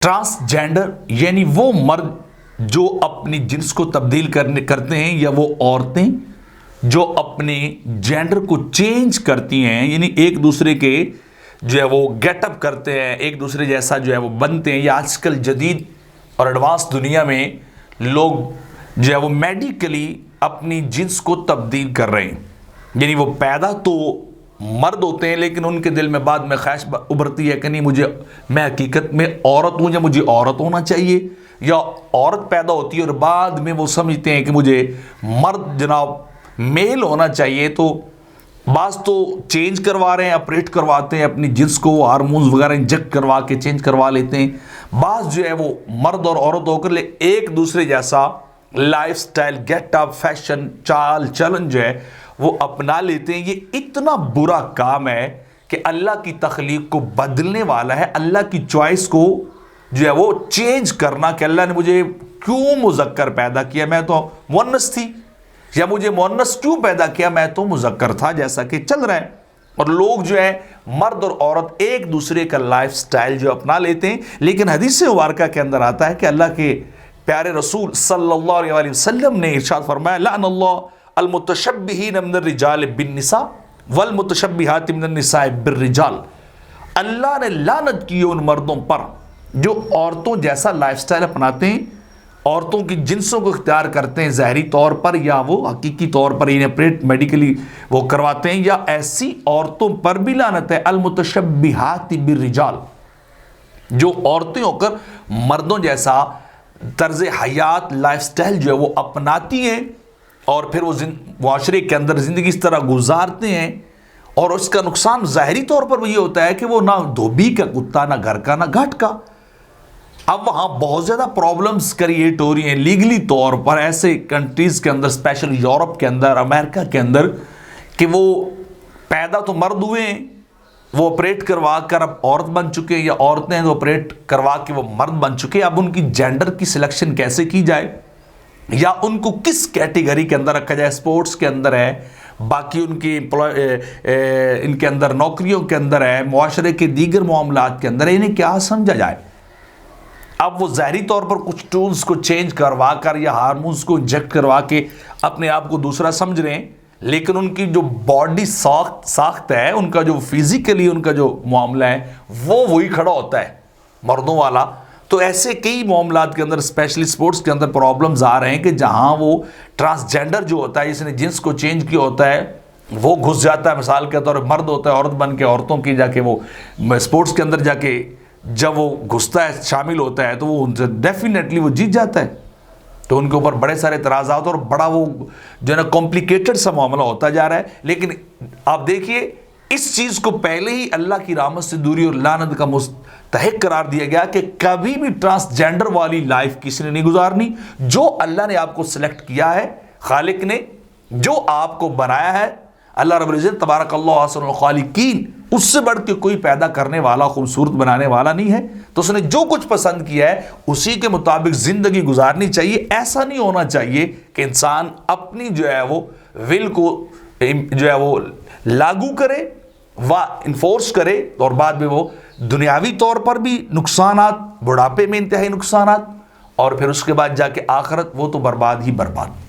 Transgender یعنی وہ مرد جو اپنی جنس کو تبدیل کرتے ہیں، یا وہ عورتیں جو اپنے جینڈر کو چینج کرتی ہیں، یعنی ایک دوسرے کے جو ہے وہ گیٹ اپ کرتے ہیں، ایک دوسرے جیسا جو ہے وہ بنتے ہیں. یا آج کل جدید اور ایڈوانس دنیا میں لوگ جو ہے وہ میڈیکلی اپنی جنس کو تبدیل کر رہے ہیں. یعنی وہ پیدا تو مرد ہوتے ہیں لیکن ان کے دل میں بعد میں خواہش ابھرتی ہے کہ نہیں، میں حقیقت میں عورت ہوں یا مجھے عورت ہونا چاہیے. یا عورت پیدا ہوتی ہے اور بعد میں وہ سمجھتے ہیں کہ مجھے مرد جناب میل ہونا چاہیے. تو بعض تو چینج کروا رہے ہیں، اپریٹ کرواتے ہیں اپنی جنس کو، ہارمونز وغیرہ انجیکٹ کروا کے چینج کروا لیتے ہیں. بعض جو ہے وہ مرد اور عورت ہو کر ایک دوسرے جیسا life style, get up, fashion, چال چلن جو ہے وہ اپنا لیتے ہیں. یہ اتنا برا کام ہے کہ اللہ کی تخلیق کو بدلنے والا ہے. اللہ کی چوائس کو جو ہے وہ چینج کرنا کہ اللہ نے مجھے کیوں مذکر پیدا کیا، میں تو مؤنث تھی، یا مجھے مؤنث کیوں پیدا کیا، میں تو مذکر تھا، جیسا کہ چل رہا ہے. اور لوگ جو ہے مرد اور عورت ایک دوسرے کا لائف سٹائل جو اپنا لیتے ہیں. لیکن حدیث مبارکہ کے اندر آتا ہے کہ اللہ کے پیارے رسول صلی اللہ علیہ وسلم نے ارشاد فرمایا، لعن اللہ المتشبہین من الرجال بالنساء والمتشبہات من النساء بالرجال. اللہ نے لعنت کی ان مردوں پر جو عورتوں جیسا لائف سٹائل اپناتے ہیں، عورتوں کی جنسوں کو اختیار کرتے ہیں ظاہری طور پر، یا وہ حقیقی طور پر انپریٹ میڈیکلی وہ کرواتے ہیں. یا ایسی عورتوں پر بھی لعنت ہے، المتشبہات بالرجال، جو عورتیں ہو کر مردوں جیسا طرز حیات، لائف سٹائل جو ہے وہ اپناتی ہیں، اور پھر وہ معاشرے کے اندر زندگی اس طرح گزارتے ہیں. اور اس کا نقصان ظاہری طور پر یہ ہوتا ہے کہ وہ نہ دھوبی کا کتا، نہ گھر کا، نہ گھاٹ کا. اب وہاں بہت زیادہ پرابلمز کریٹ ہو رہی ہیں لیگلی طور پر ایسے کنٹریز کے اندر، اسپیشل یورپ کے اندر، امریکہ کے اندر، کہ وہ پیدا تو مرد ہوئے ہیں، وہ آپریٹ کروا کر اب عورت بن چکے ہیں، یا عورتیں ہیں تو آپریٹ کروا کے وہ مرد بن چکے. اب ان کی جینڈر کی سلیکشن کیسے کی جائے، یا ان کو کس کیٹیگری کے اندر رکھا جائے. اسپورٹس کے اندر ہے، باقی ان کی ان کے اندر نوکریوں کے اندر ہے، معاشرے کے دیگر معاملات کے اندر ہے، انہیں کیا سمجھا جائے. اب وہ ظاہری طور پر کچھ ٹولز کو چینج کروا کر یا ہارمونز کو انجیکٹ کروا کے اپنے آپ کو دوسرا سمجھ رہے ہیں، لیکن ان کی جو باڈی ساخت ہے، ان کا جو فزیکلی ان کا جو معاملہ ہے وہ وہی کھڑا ہوتا ہے مردوں والا. تو ایسے کئی معاملات کے اندر، اسپیشلی سپورٹس کے اندر پرابلمز آ رہے ہیں کہ جہاں وہ ٹرانسجینڈر جو ہوتا ہے، جس نے جنس کو چینج کیا ہوتا ہے، وہ گھس جاتا ہے. مثال کے طور پر مرد ہوتا ہے، عورت بن کے عورتوں کی جا کے وہ سپورٹس کے اندر جا کے جب وہ گھستا ہے، شامل ہوتا ہے، تو وہ ڈیفینیٹلی وہ جیت جاتا ہے. تو ان کے اوپر بڑے سارے اعتراضات اور بڑا وہ جو ہے نا کمپلیکیٹڈ سا معاملہ ہوتا جا رہا ہے. لیکن آپ دیکھیے اس چیز کو پہلے ہی اللہ کی رحمت سے دوری اور لعنت کا مستحق قرار دیا گیا کہ کبھی بھی ٹرانسجینڈر والی لائف کسی نے نہیں گزارنی. جو اللہ نے آپ کو سلیکٹ کیا ہے، خالق نے جو آپ کو بنایا ہے، اللہ رب العزت تبارک اللہ احسن الخالقین، اس سے بڑھ کے کوئی پیدا کرنے والا، خوبصورت بنانے والا نہیں ہے. تو اس نے جو کچھ پسند کیا ہے اسی کے مطابق زندگی گزارنی چاہیے. ایسا نہیں ہونا چاہیے کہ انسان اپنی جو ہے وہ ول کو جو ہے وہ لاگو کرے و انفورس کرے، اور بعد میں وہ دنیاوی طور پر بھی نقصانات، بڑھاپے میں انتہائی نقصانات، اور پھر اس کے بعد جا کے آخرت وہ تو برباد ہی برباد.